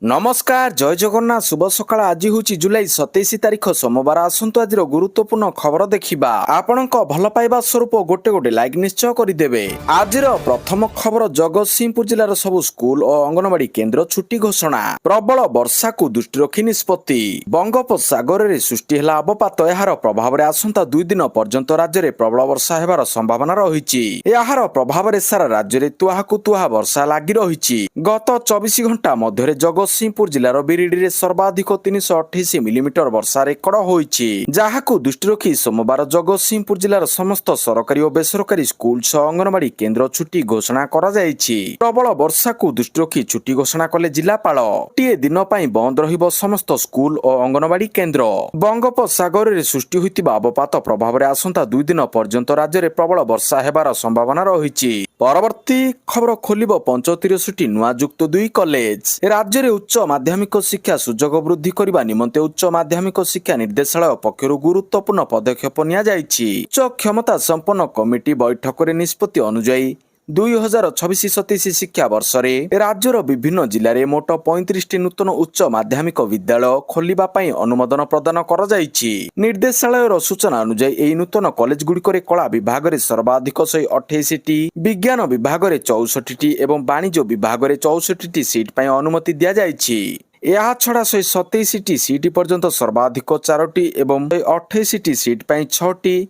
नमस्कार जय जगन्नाथ शुभ सकाळ आज हूँ जुलाई 27 तारिख सोमवार आसतु आज गुरुत्वपूर्ण खबर देखा आपण भल पाइबा स्वरूप गोटे गोटे लाइक निश्चय करदेवे। आज प्रथम खबर जगतसिंहपुर जिलार सब स्कूल और अंगनवाड़ी केन्द्र छुट्टी घोषणा। प्रबल वर्षा को दृष्टि रखी निष्पत्ति। बंगोपसागर में सृष्टि है अवपात यार प्रभाव में आसंता 2 दिन पर्यंत राज्य में प्रबल वर्षा होबार संभावना रही। यार प्रभाव में सारा राज्य में तुहा को तुहा वर्षा लगी रही। गत 24 घंटा मध्य जगतसिंहपुर जिलार बिरिडी सर्वाधिक 328 मिलीमीटर वर्षा रेकर्ड होईछि। जहाकु दृष्टि रखी सोमवार जगतसिंहपुर जिलार समस्त सरकारी और बेसरकारी स्कूल सह अंगनवाड़ी केन्द्र छुट्टी घोषणा करा जायछि। प्रबल वर्षा को दृष्टि रखी छुट्टी घोषणा कले जिलापाल। गोटे दिन ପାଇଁ बंद रहिबो समस्त स्कूल और अंगनवाड़ी केन्द्र। बंगोपसागर में सृष्टि होइतिबा अवपात प्रभाव में आसंता 2 दिन पर्यंत राज्य में प्रबल वर्षा हेबार संभावना रही। परवर्ती खबर खोलिबो 75 नुआ युक्त 2 कॉलेज। राज्य में उच्च माध्यमिक शिक्षा सुजोग वृद्धि करने निमंते उच्च माध्यमिक शिक्षा निर्देशालय पक्षरु गुरुत्वपूर्ण पदक्षेप निया जायछि। उच्च क्षमता संपन्न कमिटी बैठक में निष्पत्ति अनुसार 2026-27 शिक्षा वर्ष में राज्यर विभिन्न जिले में मोट 35 नूतन उच्च माध्यमिक विद्यालय खोलिबा पई अनुमोदन प्रदान करा जायछि। निर्देशालय सूचना अनुसार एही नूतन कॉलेज गुड़िक कला विभाग में सर्वाधिक 128टी, विज्ञान विभाग में 64टी एवं वाणिज्य विभाग में 64टी सीट पई अनुमति दिया जायछि। यह छड़ा 127टी सीट पर्यंत सर्वाधिक 4टी एवं 128टी सीट पई 6टी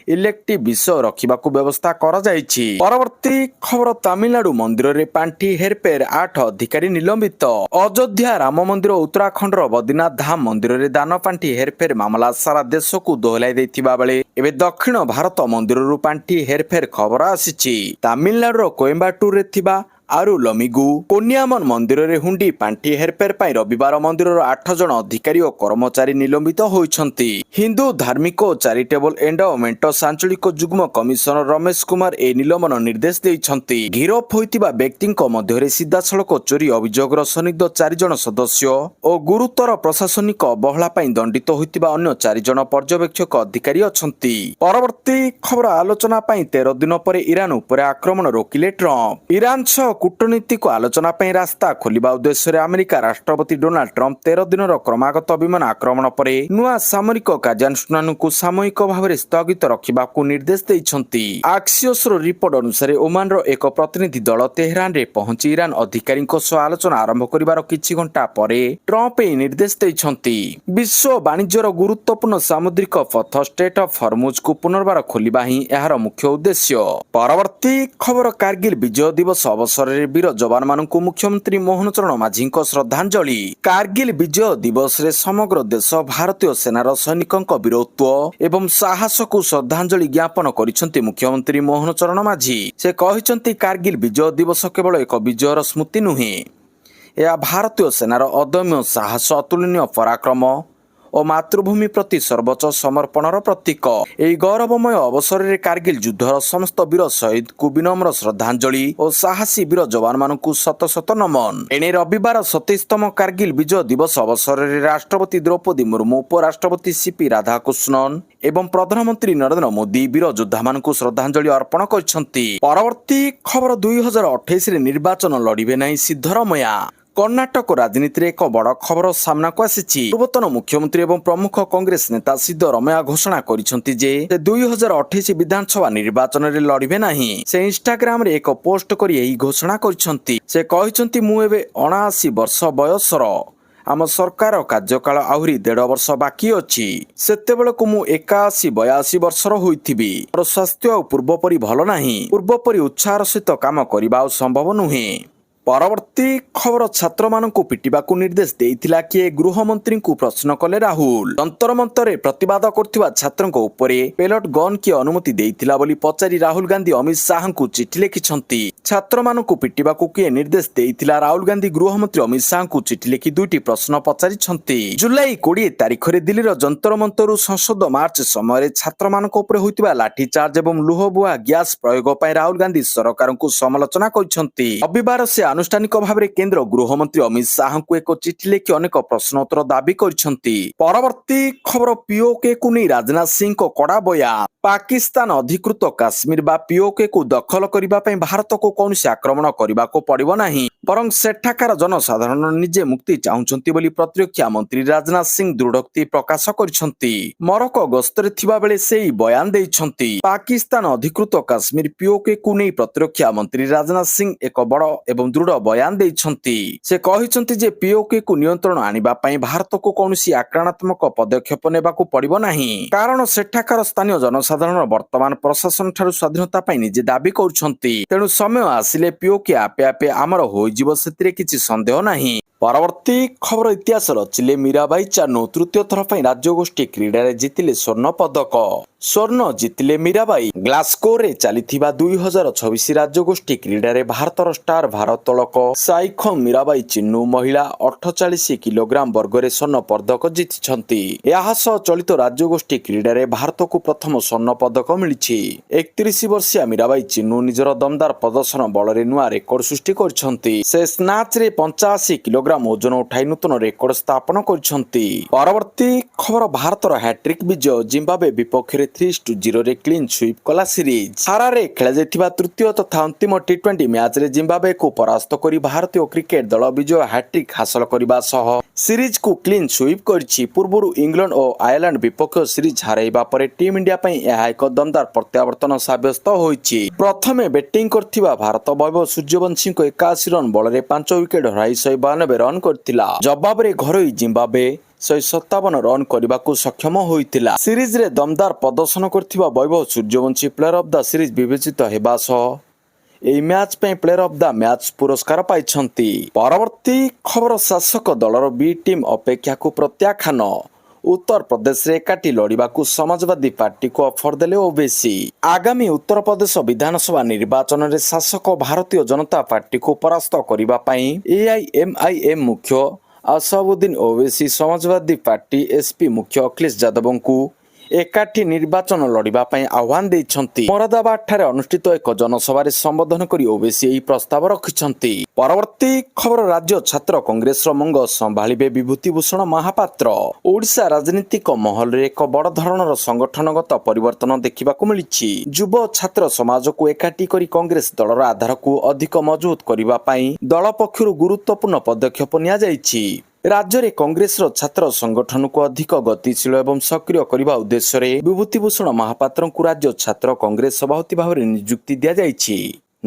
इलेक्टिव विषय रखा व्यवस्था करा जायछि। परवर्ती खबर तमिलनाडु मंदिर रे पांठी हेरफेर 8 अधिकारी निलंबित। अयोध्या राम मंदिर उत्तराखंड बद्रीनाथ धाम मंदिर रे दान पांठी हेरफेर मामला सारा देश को दोहलाई देथिबा बेले एबे दक्षिण भारत मंदिर रु पांठी हेरफेर खबर आसीछि। तमिलनाडु कोयम्बाटूर रे थिबा आरुलमिगु कोनियामन मंदिर रे हुंडी पांठी हेरफेर पाई रविवार मंदिर 8 जन अधिकारी और कर्मचारी निलंबित होइछंती। हिंदू धार्मिक और चैरिटेबल एंडोमेंट आंचलिक जुग्म कमिशनर रमेश कुमार ए निलंबन निर्देश देइछंती। गिरफ होइतिबा व्यक्तिक मध्य रे सीधासळख चोरी अभियोगर संदिग्ध 4 जन सदस्य और गुरुतर प्रशासनिक अवहेला पाई दंडित होइतिबा अन्य 4 जन पर्यवेक्षक अधिकारी अछंती। परवर्ती खबर आलोचना पाई 13 दिन पर ईरान उपर आक्रमण रोकिले ट्रंप। ईरान कूटनीतिक आलोचना पर रास्ता खोलिबा उद्देश्य अमेरिका राष्ट्रपति डोनाल्ड ट्रंप 13 दिन क्रमागत विमान आक्रमण पर नुआ सामरिक कार्यानुष्ठान को सामयिक भाव में स्थगित रखा निर्देश देइछंती। आक्सियोस रिपोर्ट अनुसार ओमान एक प्रतिनिधि दल तेहरान रे पहुंची ईरान अधिकारी आलोचना आरंभ करिवार किछि घंटा पर ट्रंप ए निर्देश देइछंती। विश्व वाणिज्यर गुरुत्वपूर्ण सामुद्रिक पथ स्ट्रेट ऑफ हॉर्मुज को पुनर्बार खोलिबा ही एहार मुख्य उद्देश्य। परवर्ती खबर कारगिल विजय दिवस अवसर वीर जवान मानकु मुख्यमंत्री मोहन चरण माझी श्रद्धांजलि। कारगिल विजय दिवस रे समग्र देश भारतीय सेनार सैनिकक वीरत्व एवं साहस को श्रद्धांजलि ज्ञापन करिसेंती मुख्यमंत्री मोहन चरण माझी। से कहिसेंती कारगिल विजय दिवस केवल एक विजयर स्मृति नुहे, यह भारतीय सेनार अदम्य साहस, अतुलनीय पराक्रम और मातृभूमि प्रति सर्वोच्च समर्पणर प्रतीक। एही गौरवमय अवसर में कारगिल युद्धर समस्त वीर शहीद को विनम्र श्रद्धांजलि और साहसी वीर जवान मानकु शत शत नमन। एने रविवार 27तम कारगिल विजय दिवस अवसर में राष्ट्रपति द्रौपदी मुर्मू, उपराष्ट्रपति सीपी राधाकृष्णन एवं प्रधानमंत्री नरेंद्र मोदी वीर योद्धा मानकु श्रद्धांजलि अर्पण करछंती। परवर्ती खबर 2028 रे निर्वाचन लड़िबे नहीं सिद्धरामैया। कर्णाटक राजनीति एक बड़ खबर सामना को आसी। पूर्वतन मुख्यमंत्री एवं प्रमुख कांग्रेस नेता सिद्धरामैया घोषणा करिसेंती जे 2028 विधानसभा निर्वाचन रे लड़िबे नहीं। से इंस्टाग्राम रे एक पोस्ट करी एही घोषणा करिसेंती। से कहिसेंती मु एबे 79 वर्ष बयसर, आम सरकार कार्यकाल आहरी 1.5 वर्ष बाकी अछि। सेतेबेलकु मु 81-82 वर्षर होइथिबी। मोर स्वास्थ्य पूर्वपरि भल नाही। पूर्वपरि उत्साहर सहित काम करिबा संभव नुहे। परवर्ती खबर छात्र मानकु पिटिबाकु निर्देश देइथिला कि गृहमंत्री को प्रश्न कले राहुल। जंतर मंतर प्रतिवाद करथिबा छात्रंको उपरे पेलट गन की अनुमति देइथिला बोली पचारी राहुल गांधी अमित शाह को चिठी लिखिछंती। छात्र मानकु पिटिबाकु किए निर्देश देइथिला राहुल गांधी गृहमंत्री अमित शाह को चिठी लिखि 2टी प्रश्न पचारिछंती। जुलाई 20 तारिख रे दिल्लीर जंतर मंतर संसद मार्च समय छात्र मानकु उपरे होइतिबा लाठी चार्ज एवं लुहबुआ गैस प्रयोग पय राहुल गांधी सरकार को समालोचना करिछंती। रविवार से ଆନୁଷ୍ଠାନିକ ଭାବରେ କେନ୍ଦ୍ର ଗୃହମନ୍ତ୍ରୀ ଅମିତ ଶାହଙ୍କୁ ଏକ ଚିଠି ଲେଖି ଅନେକ ପ୍ରଶ୍ନୋତ୍ତର ଦାବି କରିଛନ୍ତି। ପରବର୍ତ୍ତୀ ଖବର ପିଓକେକୁ ନେଇ ରାଜନାଥ ସିଂଙ୍କ କଡ଼ା ବୟାନ। ପାକିସ୍ତାନ ଅଧିକୃତ କାଶ୍ମୀର ବା ପିଓକେକୁ ଦଖଲ କରିବା ପାଇଁ ଭାରତକୁ କୌଣସି ଆକ୍ରମଣ କରିବାକୁ ପଡ଼ିବ ନାହିଁ, ବରଂ ସେଠାକାର ଜନସାଧାରଣ ନିଜେ ମୁକ୍ତି ଚାହୁଁଛନ୍ତି ବୋଲି ପ୍ରତିରକ୍ଷା ମନ୍ତ୍ରୀ ରାଜନାଥ ସିଂ ଦୃଢ଼ୋକ୍ତି ପ୍ରକାଶ କରିଛନ୍ତି। ମରକ୍କୋ ଗସ୍ତରେ ଥିବା ବେଳେ ସେହି ବୟାନ ଦେଇଛନ୍ତି। ପାକିସ୍ତାନ ଅଧିକୃତ କାଶ୍ମୀର ପିଓକେକୁ ନେଇ ପ୍ରତିରକ୍ଷା ମନ୍ତ୍ରୀ ରାଜନାଥ ସିଂ ଏକ ବଡ଼ ଏବଂ ଦୃଢ଼ ବୟାନ ଦେଇଛନ୍ତି। ସେ କହିଛନ୍ତି ଯେ ପିଓକେକୁ ନିୟନ୍ତ୍ରଣ ଆଣିବା ପାଇଁ ଭାରତକୁ କୌଣସି ଆକ୍ରମଣାତ୍ମକ ପଦକ୍ଷେପ ନେବାକୁ ପଡ଼ିବ ନାହିଁ, କାରଣ ସେଠାକାର ସ୍ଥାନୀୟ ଜନସାଧାରଣ ବର୍ତ୍ତମାନ ପ୍ରଶାସନଠାରୁ ସ୍ୱାଧୀନତା ପାଇଁ ନିଜେ ଦାବି କରୁଛନ୍ତି। ତେଣୁ ସମୟ ଆସିଲେ ପିଓକେ ଆପେ ଆପେ ଆମର ହୋଇଯିବ, ସେଥିରେ କିଛି ସନ୍ଦେହ ନାହିଁ। ପରବର୍ତ୍ତୀ ଖବର ଇତିହାସ ରଚିଲେ ମୀରାବାଇ ଚାନୁ ତୃତୀୟ ଥର ପାଇଁ ରାଜ୍ୟଗୋଷ୍ଠୀ କ୍ରୀଡ଼ାରେ ଜିତିଲେ ସ୍ୱର୍ଣ୍ଣ ପଦକ। ସ୍ୱର୍ଣ୍ଣ ଜିତିଲେ ମୀରାବାଇ। ଗ୍ଲାସ୍ଗୋରେ ଚାଲିଥିବା 2026 ରାଜ୍ୟଗୋଷ୍ଠୀ କ୍ରୀଡ଼ାରେ ଭାରତର ଷ୍ଟାର ଭାରୋତ୍ତୋଳକ ସାଇଖୋମ ମୀରାବାଇ ଚିନୁ ମହିଳା 48 କିଲୋଗ୍ରାମ ବର୍ଗରେ ସ୍ୱର୍ଣ୍ଣ ପଦକ ଜିତିଛନ୍ତି। ଏହା ସହ ଚଳିତ ରାଜ୍ୟଗୋଷ୍ଠୀ କ୍ରୀଡ଼ାରେ ଭାରତକୁ ପ୍ରଥମ ସ୍ୱର୍ଣ୍ଣ ପଦକ ମିଳିଛି। 31 ବର୍ଷୀୟା ମୀରାବାଇ ଚିନୁ ନିଜର ଦମଦାର ପ୍ରଦର୍ଶନ ବଳରେ ନୂଆ ରେକର୍ଡ ସୃଷ୍ଟି କରିଛନ୍ତି। ସେ ସ୍ନାଚରେ 85 କିଲୋଗ୍ରାମ ଓଜନ ଉଠାଇ ନୂତନ ରେକର୍ଡ ସ୍ଥାପନ କରିଛନ୍ତି। ପରବର୍ତ୍ତୀ ଖବର ଭାରତର ହ୍ୟାଟ୍ରିକ୍ ବିଜୟ। ଜିମ୍ବାବ୍ୱେ ବିପକ୍ଷରେ 3-0 କ୍ଲିନ୍ ସୁଇପ୍ କଲା ସିରିଜ୍। ହାରାରେ ଖେଳାଯାଇଥିବା ତୃତୀୟ ତଥା ଅନ୍ତିମ ଟି20 ମ୍ୟାଚରେ ଜିମ୍ବାବ୍ୱେକୁ ପରାସ୍ତ କରି ଭାରତୀୟ କ୍ରିକେଟ ଦଳ ବିଜୟ ହ୍ୟାଟ୍ରିକ୍ ହାସଲ କରିବା ସହ ସିରିଜକୁ କ୍ଲିନ୍ ସୁଇପ୍ କରିଛି। ପୂର୍ବରୁ ଇଂଲଣ୍ଡ ଓ ଆୟର୍ଲାଣ୍ଡ ବିପକ୍ଷ ସିରିଜ୍ ହରାଇବା ପରେ ଟିମ୍ ଇଣ୍ଡିଆ ପାଇଁ ଏହା ଏକ ଦମଦାର ପ୍ରତ୍ୟାବର୍ତ୍ତନ ସାବ୍ୟସ୍ତ ହୋଇଛି। ପ୍ରଥମେ ବ୍ୟାଟିଂ କରିଥିବା ଭାରତ ବୈଭବ ସୂର୍ଯ୍ୟବଂଶୀଙ୍କ 81 ରନ୍ ବଳରେ 5 ୱିକେଟ୍ ହରାଇ 192 ରନ୍ କରିଥିଲା। ଜବାବରେ ଘରୋଇ ଜିମ୍ବାବ୍ୱେ 157 ରନ୍ କରିବାକୁ ସକ୍ଷମ ହୋଇଥିଲା। ସିରିଜରେ ଦମଦାର ପ୍ରଦର୍ଶନ କରିଥିବା Vaibhav Suryavanshi player of the series ବିବେଚିତ ହେବା ସହ ଏହି ମ୍ୟାଚ୍ ପାଇଁ ପ୍ଲେୟର ଅଫ୍ ଦ ମ୍ୟାଚ୍ ପୁରସ୍କାର ପାଇଛନ୍ତି। ପରବର୍ତ୍ତୀ ଖବର ଶାସକ ଦଳର ବି ଟିମ୍ ଅପେକ୍ଷାକୁ ପ୍ରତ୍ୟାଖ୍ୟାନ। ଉତ୍ତରପ୍ରଦେଶରେ ଏକାଠି ଲଢ଼ିବାକୁ ସମାଜବାଦୀ ପାର୍ଟିକୁ ଅଫର ଦେଲେ ଓୱେସି। ଆଗାମୀ ଉତ୍ତରପ୍ରଦେଶ ବିଧାନସଭା ନିର୍ବାଚନରେ ଶାସକ ଭାରତୀୟ ଜନତା ପାର୍ଟିକୁ ପରାସ୍ତ କରିବା ପାଇଁ ଏଆଇଏମ୍ଆଇଏମ୍ ମୁଖ୍ୟ ଆସାଦୁଦ୍ଦିନ ଓୱେସି ସମାଜବାଦୀ ପାର୍ଟି ଏସ୍ପି ମୁଖ୍ୟ ଅଖିଳେଶ ଯାଦବଙ୍କୁ ଏକାଠି ନିର୍ବାଚନ ଲଢ଼ିବା ପାଇଁ ଆହ୍ୱାନ ଦେଇଛନ୍ତି। ମୋରାଦାବାଦଠାରେ ଅନୁଷ୍ଠିତ ଏକ ଜନସଭାରେ ସମ୍ବୋଧନ କରି ଓୱେସି ଏହି ପ୍ରସ୍ତାବ ରଖିଛନ୍ତି। ପରବର୍ତ୍ତୀ ଖବର ରାଜ୍ୟ ଛାତ୍ର କଂଗ୍ରେସର ମଙ୍ଗ ସମ୍ଭାଳିବେ ବିଭୂତିଭୂଷଣ ମହାପାତ୍ର। ଓଡ଼ିଶା ରାଜନୈତିକ ମହଲରେ ଏକ ବଡ଼ ଧରଣର ସଂଗଠନଗତ ପରିବର୍ତ୍ତନ ଦେଖିବାକୁ ମିଳିଛି। ଯୁବ ଛାତ୍ର ସମାଜକୁ ଏକାଠି କରି କଂଗ୍ରେସ ଦଳର ଆଧାରକୁ ଅଧିକ ମଜବୁତ କରିବା ପାଇଁ ଦଳ ପକ୍ଷରୁ ଗୁରୁତ୍ୱପୂର୍ଣ୍ଣ ପଦକ୍ଷେପ ନିଆଯାଇଛି। ରାଜ୍ୟରେ କଂଗ୍ରେସର ଛାତ୍ର ସଂଗଠନକୁ ଅଧିକ ଗତିଶୀଳ ଏବଂ ସକ୍ରିୟ କରିବା ଉଦ୍ଦେଶ୍ୟରେ ବିଭୂତିଭୂଷଣ ମହାପାତ୍ରଙ୍କୁ ରାଜ୍ୟ ଛାତ୍ର କଂଗ୍ରେସ ସଭାପତି ଭାବରେ ନିଯୁକ୍ତି ଦିଆଯାଇଛି।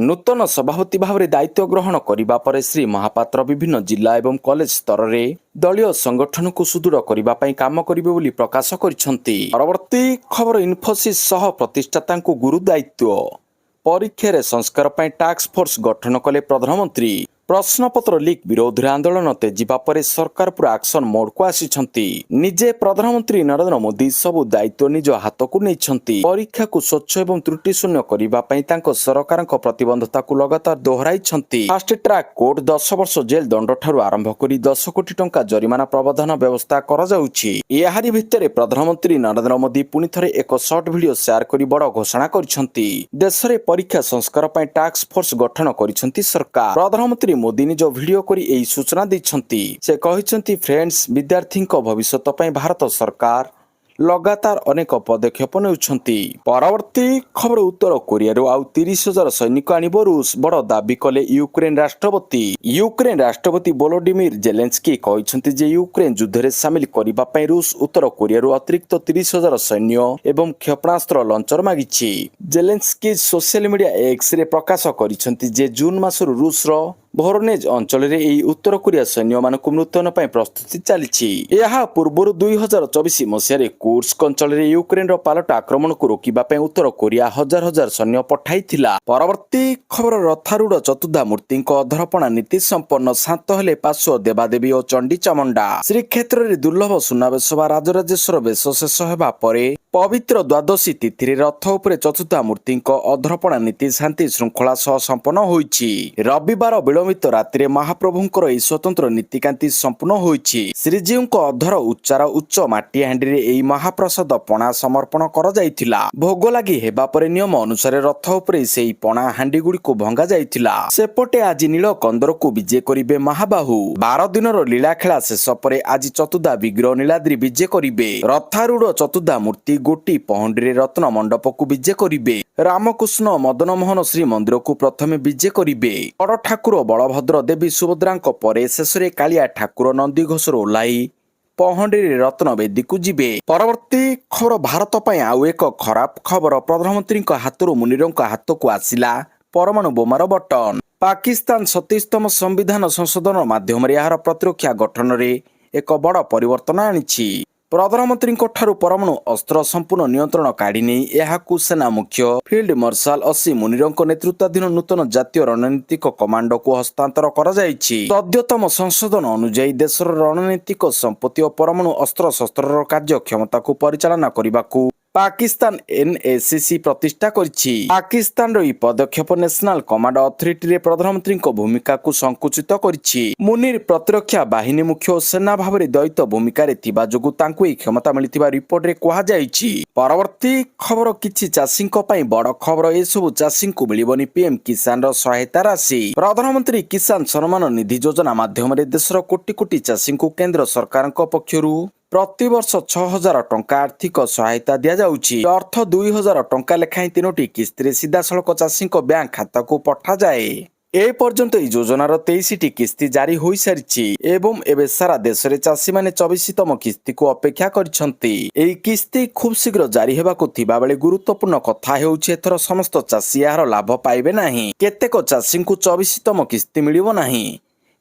ନୂତନ ସଭାପତି ଭାବରେ ଦାୟିତ୍ୱ ଗ୍ରହଣ କରିବା ପରେ ଶ୍ରୀ ମହାପାତ୍ର ବିଭିନ୍ନ ଜିଲ୍ଲା ଏବଂ କଲେଜ ସ୍ତରରେ ଦଳୀୟ ସଂଗଠନକୁ ସୁଦୃଢ଼ କରିବା ପାଇଁ କାମ କରିବେ ବୋଲି ପ୍ରକାଶ କରିଛନ୍ତି। ପରବର୍ତ୍ତୀ ଖବର ଇନଫୋସିସ୍ ସହ ପ୍ରତିଷ୍ଠାତାଙ୍କୁ ଗୁରୁ ଦାୟିତ୍ୱ। ପରୀକ୍ଷାରେ ସଂସ୍କାର ପାଇଁ ଟାସ୍କ ଫୋର୍ସ ଗଠନ କଲେ ପ୍ରଧାନମନ୍ତ୍ରୀ। ପ୍ରଶ୍ନପତ୍ର ଲିକ୍ ବିରୋଧରେ ଆନ୍ଦୋଳନ ତେଜିବା ପରେ ସରକାର ପୁରା ଆକ୍ସନ ମୋଡକୁ ଆସିଛନ୍ତି। ନିଜେ ପ୍ରଧାନମନ୍ତ୍ରୀ ନରେନ୍ଦ୍ର ମୋଦି ସବୁ ଦାୟିତ୍ୱ ନିଜ ହାତକୁ ନେଇଛନ୍ତି। ପରୀକ୍ଷାକୁ ସ୍ୱଚ୍ଛ ଏବଂ ତ୍ରୁଟି ଶୂନ୍ୟ କରିବା ପାଇଁ ତାଙ୍କ ସରକାରଙ୍କ ପ୍ରତିବଦ୍ଧତାକୁ ଲଗାତାର ଦୋହରାଇଛନ୍ତି। ଫାଷ୍ଟ ଟ୍ରାକ୍ କୋର୍ଟ 10 ବର୍ଷ ଜେଲ୍ ଦଣ୍ଡଠାରୁ ଆରମ୍ଭ କରି 10 କୋଟି ଟଙ୍କା ଜରିମାନା ପ୍ରାବଧାନ ବ୍ୟବସ୍ଥା କରାଯାଉଛି। ଏହାରି ଭିତରେ ପ୍ରଧାନମନ୍ତ୍ରୀ ନରେନ୍ଦ୍ର ମୋଦି ପୁଣି ଥରେ ଏକ ସର୍ଟ ଭିଡିଓ ସେୟାର କରି ବଡ଼ ଘୋଷଣା କରିଛନ୍ତି। ଦେଶରେ ପରୀକ୍ଷା ସଂସ୍କାର ପାଇଁ ଟାସ୍କ ଫୋର୍ସ ଗଠନ କରିଛନ୍ତି ସରକାର। ପ୍ରଧାନମନ୍ତ୍ରୀ ମୋଦି ନିଜ ଭିଡିଓ କରି ଏହି ସୂଚନା ଦେଇଛନ୍ତି। ସେ କହିଛନ୍ତି, ଫ୍ରେଣ୍ଡସ୍, ବିଦ୍ୟାର୍ଥୀଙ୍କ ଭବିଷ୍ୟତ ପାଇଁ ଭାରତ ସରକାର ଲଗାତାର ଅନେକ ପଦକ୍ଷେପ ନେଉଛନ୍ତି। ପରବର୍ତ୍ତୀ ଖବର ଉତ୍ତର କୋରିଆରୁ ଆଉ 30,000 ସୈନିକ ଆଣିବ ରୁଷ, ବଡ଼ ଦାବି କଲେ ୟୁକ୍ରେନ ରାଷ୍ଟ୍ରପତି। ୟୁକ୍ରେନ ରାଷ୍ଟ୍ରପତି ଭୋଲୋଡିମିର ଜେଲେନ୍ସ୍କି କହିଛନ୍ତି ଯେ ୟୁକ୍ରେନ ଯୁଦ୍ଧରେ ସାମିଲ କରିବା ପାଇଁ ରୁଷ ଉତ୍ତର କୋରିଆରୁ ଅତିରିକ୍ତ 30,000 ସୈନ୍ୟ ଏବଂ କ୍ଷେପଣାସ୍ତ୍ର ଲଞ୍ଚର ମାଗିଛି। ଜେଲେନ୍ସ୍କି ସୋସିଆଲ ମିଡିଆ ଏକ୍ସରେ ପ୍ରକାଶ କରିଛନ୍ତି ଯେ ଜୁନ୍ ମାସରୁ ରୁଷର ଭୋରୋନେଜ ଅଞ୍ଚଳରେ ଏହି ଉତ୍ତର କୋରିଆ ସୈନ୍ୟମାନଙ୍କୁ ମୁତୟନ ପାଇଁ ପ୍ରସ୍ତୁତି ଚାଲିଛି। ଏହା ପୂର୍ବରୁ 2024 ମସିହାରେ କୁର୍ସ୍କ ଅଞ୍ଚଳରେ ୟୁକ୍ରେନର ପାଲଟା ଆକ୍ରମଣକୁ ରୋକିବା ପାଇଁ ଉତ୍ତର କୋରିଆ ହଜାର ହଜାର ସୈନ୍ୟ ପଠାଇଥିଲା। ପରବର୍ତ୍ତୀ ଖବର ରଥାରୂଢ଼ ଚତୁର୍ଦ୍ଧାମୂର୍ତ୍ତିଙ୍କ ଅଧରପଣା ନୀତି ସମ୍ପନ୍ନ। ଶାନ୍ତ ହେଲେ ପାର୍ଶ୍ୱ ଦେବାଦେବୀ ଓ ଚଣ୍ଡୀ ଚାମୁଣ୍ଡା। ଶ୍ରୀକ୍ଷେତ୍ରରେ ଦୁର୍ଲଭ ସୁନାବେଶ ବା ରାଜରାଜେଶ୍ୱର ବେଶ ଶେଷ ହେବା ପରେ ପବିତ୍ର ଦ୍ୱାଦଶୀ ତିଥିରେ ରଥ ଉପରେ ଚତୁର୍ଦ୍ଧା ମୂର୍ତ୍ତିଙ୍କ ଅଧରପଣା ନୀତି ଶାନ୍ତି ଶୃଙ୍ଖଳା ସହ ସମ୍ପନ୍ନ ହୋଇଛି। ରବିବାର ବିଳମ୍ବିତ ରାତିରେ ମହାପ୍ରଭୁଙ୍କର ଏହି ସ୍ୱତନ୍ତ୍ର ନୀତିକାନ୍ତି ସମ୍ପୂର୍ଣ୍ଣ ହୋଇଛି। ଶ୍ରୀଜୀଉଙ୍କ ଅଧର ଉଚ୍ଚାର ଉଚ୍ଚ ମାଟି ହାଣ୍ଡିରେ ଏହି ମହାପ୍ରସାଦ ପଣା ସମର୍ପଣ କରାଯାଇଥିଲା। ଭୋଗ ଲାଗି ହେବା ପରେ ନିୟମ ଅନୁସାରେ ରଥ ଉପରେ ସେହି ପଣା ହାଣ୍ଡି ଗୁଡ଼ିକୁ ଭଙ୍ଗା ଯାଇଥିଲା। ସେପଟେ ଆଜି ନୀଳ କନ୍ଦରକୁ ବିଜେ କରିବେ ମହାବାହୁ। 12 ଦିନର ଲୀଳାଖେଳା ଶେଷ ପରେ ଆଜି ଚତୁର୍ଦ୍ଧା ବିଗ୍ରହ ନୀଳାଦ୍ରି ବିଜେ କରିବେ। ରଥାରୂଢ଼ ଚତୁର୍ଦ୍ଧା ମୂର୍ତ୍ତି ଗୋଟି ପହଣ୍ଡିରେ ରତ୍ନ ମଣ୍ଡପକୁ ବିଜେ କରିବେ। ରାମକୃଷ୍ଣ ମଦନମୋହନ ଶ୍ରୀମନ୍ଦିରକୁ ପ୍ରଥମେ ବିଜେ କରିବେ। ବଡ଼ ଠାକୁର ବଳଭଦ୍ର ଦେବୀ ସୁଭଦ୍ରାଙ୍କ ପରେ ଶେଷରେ କାଳିଆ ଠାକୁର ନନ୍ଦିଘୋଷରୁ ଓହ୍ଲାଇ ପହଣ୍ଡିରେ ରତ୍ନବେଦୀକୁ ଯିବେ। ପରବର୍ତ୍ତୀ ଖବର ଭାରତ ପାଇଁ ଆଉ ଏକ ଖରାପ ଖବର। ପ୍ରଧାନମନ୍ତ୍ରୀଙ୍କ ହାତରୁ ମୁନିରଙ୍କ ହାତକୁ ଆସିଲା ପରମାଣୁ ବୋମାର ବଟନ। ପାକିସ୍ତାନ 37ତମ ସମ୍ବିଧାନ ସଂଶୋଧନ ମାଧ୍ୟମରେ ଏହାର ପ୍ରତିରକ୍ଷା ଗଠନରେ ଏକ ବଡ଼ ପରିବର୍ତ୍ତନ ଆଣିଛି। ପ୍ରଧାନମନ୍ତ୍ରୀଙ୍କ ଠାରୁ ପରମାଣୁ ଅସ୍ତ୍ର ସମ୍ପୂର୍ଣ୍ଣ ନିୟନ୍ତ୍ରଣ କାଢ଼ି ନେଇ ଏହାକୁ ସେନା ମୁଖ୍ୟ ଫିଲ୍ଡ ମାର୍ଶାଲ ଅସୀମ ମୁନିରଙ୍କ ନେତୃତ୍ୱାଧୀନ ନୂତନ ଜାତୀୟ ରଣନୀତିକ କମାଣ୍ଡକୁ ହସ୍ତାନ୍ତର କରାଯାଇଛି। ସଦ୍ୟତମ ସଂଶୋଧନ ଅନୁଯାୟୀ ଦେଶର ରଣନୀତିକ ସମ୍ପତ୍ତି ଓ ପରମାଣୁ ଅସ୍ତ୍ରଶସ୍ତ୍ରର କାର୍ଯ୍ୟକ୍ଷମତାକୁ ପରିଚାଳନା କରିବାକୁ ପାକିସ୍ତାନ NACC ପ୍ରତିଷ୍ଠା କରିଛି। ପାକିସ୍ତାନର ଏହି ପଦକ୍ଷେପ ନ୍ୟାସନାଲ କମାଣ୍ଡ ଅଥରିଟିରେ ପ୍ରଧାନମନ୍ତ୍ରୀଙ୍କ ଭୂମିକାକୁ ସଂକୁଚିତ କରିଛି। ମୁନିର ପ୍ରତିରକ୍ଷା ବାହିନୀ ମୁଖ୍ୟ ଓ ସେନା ଭାବରେ ଦ୍ୱୈତ ଭୂମିକାରେ ଥିବା ଯୋଗୁଁ ତାଙ୍କୁ ଏହି କ୍ଷମତା ମିଳିଥିବା ରିପୋର୍ଟରେ କୁହାଯାଇଛି। ପରବର୍ତ୍ତୀ ଖବର କିଛି ଚାଷୀଙ୍କ ପାଇଁ ବଡ଼ ଖବର। ଏସବୁ ଚାଷୀଙ୍କୁ ମିଳିବନି PM କିଷାନର ସହାୟତା ରାଶି। ପ୍ରଧାନମନ୍ତ୍ରୀ କିଷାନ ସମ୍ମାନ ନିଧି ଯୋଜନା ମାଧ୍ୟମରେ ଦେଶର କୋଟି କୋଟି ଚାଷୀଙ୍କୁ କେନ୍ଦ୍ର ସରକାରଙ୍କ ପକ୍ଷରୁ ପ୍ରତିବର୍ଷ 6,000 ଟଙ୍କା ଆର୍ଥିକ ସହାୟତା ଦିଆଯାଉଛି। ଅର୍ଥ 2,000 ଟଙ୍କା ଲେଖାଏଁ 3ଟି କିସ୍ତିରେ ସିଧାସଳଖ ଚାଷୀଙ୍କ ବ୍ୟାଙ୍କ ଖାତାକୁ ପଠାଯାଏ। ଏ ପର୍ଯ୍ୟନ୍ତ ଏହି ଯୋଜନାର 23ଟି କିସ୍ତି ଜାରି ହୋଇସାରିଛି ଏବଂ ଏବେ ସାରା ଦେଶରେ ଚାଷୀମାନେ 24ତମ କିସ୍ତିକୁ ଅପେକ୍ଷା କରିଛନ୍ତି। ଏହି କିସ୍ତି ଖୁବ୍ ଶୀଘ୍ର ଜାରି ହେବାକୁ ଥିବା ବେଳେ ଗୁରୁତ୍ୱପୂର୍ଣ୍ଣ କଥା ହେଉଛି ଏଥର ସମସ୍ତ ଚାଷୀ ଏହାର ଲାଭ ପାଇବେ ନାହିଁ। କେତେକ ଚାଷୀଙ୍କୁ 24ତମ କିସ୍ତି ମିଳିବ ନାହିଁ।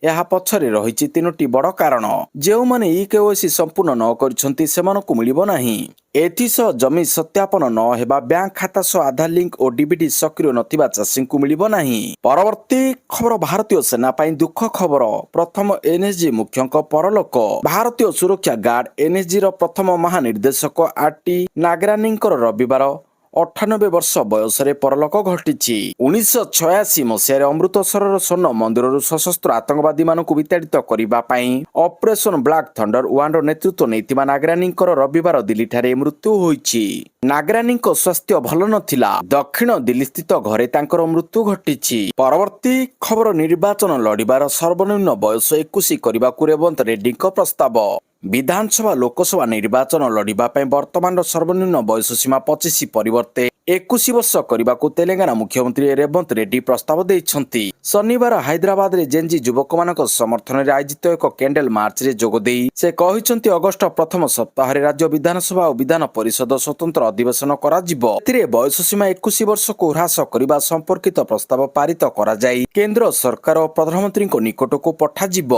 ଏହା ପଛରେ ରହିଛି 3ଟି ବଡ଼ କାରଣ। ଯେଉଁମାନେ EKYC ସମ୍ପୂର୍ଣ୍ଣ ନ କରିଛନ୍ତି ସେମାନଙ୍କୁ ମିଳିବ ନାହିଁ। ଏଥିସହ ଜମି ସତ୍ୟାପନ ନ ହେବା, ବ୍ୟାଙ୍କ ଖାତା ସହ ଆଧାର ଲିଙ୍କ ଓ DBT ସକ୍ରିୟ ନଥିବା ଚାଷୀଙ୍କୁ ମିଳିବ ନାହିଁ। ପରବର୍ତ୍ତୀ ଖବର ଭାରତୀୟ ସେନା ପାଇଁ ଦୁଃଖ ଖବର। ପ୍ରଥମ NSG ମୁଖ୍ୟଙ୍କ ପରଲୋକ। ଭାରତୀୟ ସୁରକ୍ଷା ଗାର୍ଡ NSGର ପ୍ରଥମ ମହାନିର୍ଦ୍ଦେଶକ RT ନାଗରାନୀଙ୍କର ରବିବାର 98 ବର୍ଷ ବୟସରେ ପରଲୋକ ଘଟିଛି। 1986 ମସିହାରେ ଅମୃତସରର ସ୍ୱର୍ଣ୍ଣ ମନ୍ଦିରରୁ ସଶସ୍ତ୍ର ଆତଙ୍କବାଦୀମାନଙ୍କୁ ବିତାଡ଼ିତ କରିବା ପାଇଁ ଅପରେସନ ବ୍ଲାକ୍ ଥଣ୍ଡର 1ର ନେତୃତ୍ୱ ନେଇଥିବା ନାଗରାନୀଙ୍କର ରବିବାର ଦିଲ୍ଲୀଠାରେ ମୃତ୍ୟୁ ହୋଇଛି। ନାଗରାନୀଙ୍କ ସ୍ୱାସ୍ଥ୍ୟ ଭଲ ନଥିଲା। ଦକ୍ଷିଣ ଦିଲ୍ଲୀ ସ୍ଥିତ ଘରେ ତାଙ୍କର ମୃତ୍ୟୁ ଘଟିଛି। ପରବର୍ତ୍ତୀ ଖବର ନିର୍ବାଚନ ଲଢ଼ିବାର ସର୍ବନିମ୍ନ ବୟସ 21 କରିବାକୁ ରେବନ୍ତ ରେଡ୍ଡୀଙ୍କ ପ୍ରସ୍ତାବ। ବିଧାନସଭା ଲୋକସଭା ନିର୍ବାଚନ ଲଢ଼ିବା ପାଇଁ ବର୍ତ୍ତମାନର ସର୍ବନିମ୍ନ ବୟସ ସୀମା 25 ପରିବର୍ତ୍ତେ 21 ବର୍ଷ କରିବାକୁ ତେଲେଙ୍ଗାନା ମୁଖ୍ୟମନ୍ତ୍ରୀ ରେବନ୍ତ ରେଡ୍ଡୀ ପ୍ରସ୍ତାବ ଦେଇଛନ୍ତି। ଶନିବାର ହାଇଦ୍ରାବାଦରେ ଜେନ୍ଜି ଯୁବକମାନଙ୍କ ସମର୍ଥନରେ ଆୟୋଜିତ ଏକ କ୍ୟାଣ୍ଡେଲ ମାର୍ଚ୍ଚରେ ଯୋଗଦେଇ ସେ କହିଛନ୍ତି ଅଗଷ୍ଟ ପ୍ରଥମ ସପ୍ତାହରେ ରାଜ୍ୟ ବିଧାନସଭା ଓ ବିଧାନ ପରିଷଦ ସ୍ୱତନ୍ତ୍ର ଅଧିବେଶନ କରାଯିବ। ଏଥିରେ ବୟସ ସୀମା 21 ବର୍ଷକୁ ହ୍ରାସ କରିବା ସମ୍ପର୍କିତ ପ୍ରସ୍ତାବ ପାରିତ କରାଯାଇ କେନ୍ଦ୍ର ସରକାର ଓ ପ୍ରଧାନମନ୍ତ୍ରୀଙ୍କ ନିକଟକୁ ପଠାଯିବ।